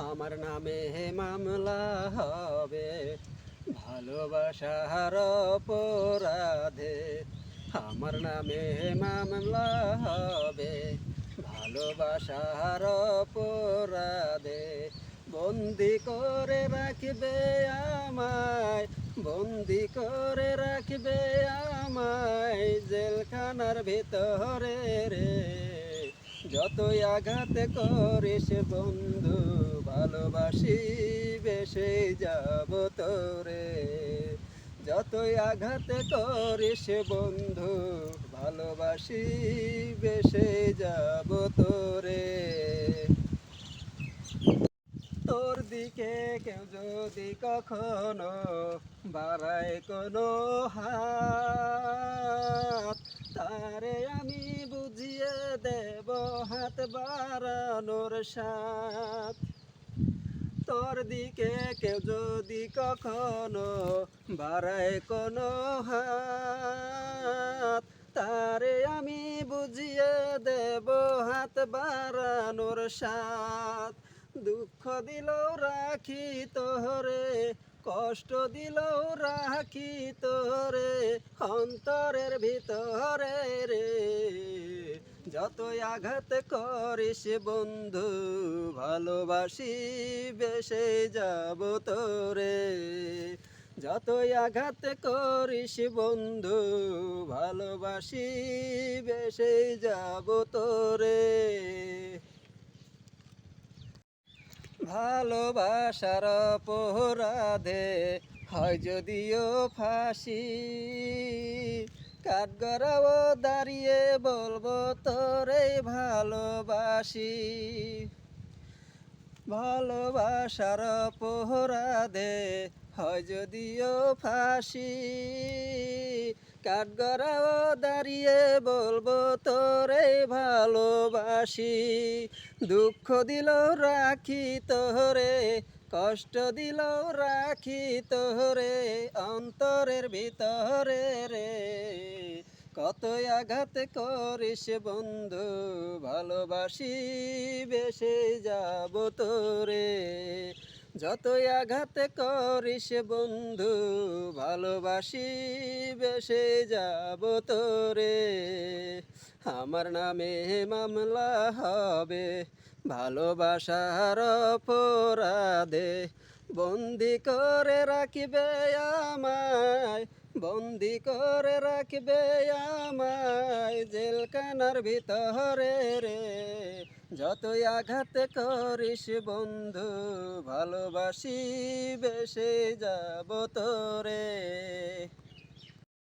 আমার নামে মামলা হবে ভালোবাসার অপরাধে। আমার নামে মামলা হবে ভালোবাসার অপরাধে। বন্দি করে রাখবে আমায়, বন্দি করে রাখবে আমায় জেলখানার ভিতরে রে। যতই আঘাত করিস বন্ধু, ভালোবাসি বেসে যাব তোরে। যতই আঘাত করিস বন্ধু, ভালোবাসি বেসে যাব তোরে। তোর দিকে কেউ যদি কখনো বাড়ায় কোনো হাত, তারে আমি বুঝিয়ে দেব হাত বাড়ানোর সাথ। তোর দিকে কেউ যদি কখনো বাড়ায় কোনো হাত, তারে আমি বুঝিয়ে দেব হাত বাড়ানোর সাথ। দুঃখ দিলেও রাখি তোরে, কষ্ট দিলেও রাখি তোরে অন্তরের ভিতরে রে। যতই আঘাত করিস বন্ধু, ভালোবাসি বেসে যাব তোরে। যতই আঘাত করিস বন্ধু, ভালোবাসি বেসে যাব তোরে। ভালোবাসার অপরাধে হয় যদিও ফাঁসি, কাঠগড়াও দাঁড়িয়ে বলবো তোরে ভালোবাসি। ভালোবাসার অপরাধে হয় যদিও ফাঁসি, কাঠগড়াও দাঁড়িয়ে বলবো তোরে ভালোবাসি। দুঃখ দিলেও রাখি তোরে, কষ্ট দিলেও রাখি তোরে অন্তরের ভিতরে রে। কতই আঘাত করিস বন্ধু, ভালোবাসি বেসে যাব তোরে। যতই আঘাত করিস বন্ধু, ভালোবাসি বেসে যাব তোরে। আমার নামে মামলা হবে ভালোবাসার অপরাধে। বন্দি করে রাখবে আমায়, বন্দি করে রাখবে আমায় জেলখানার ভিতরে রে। যতই আঘাত করিস বন্ধু, ভালোবাসি বেসে যাব তোরে।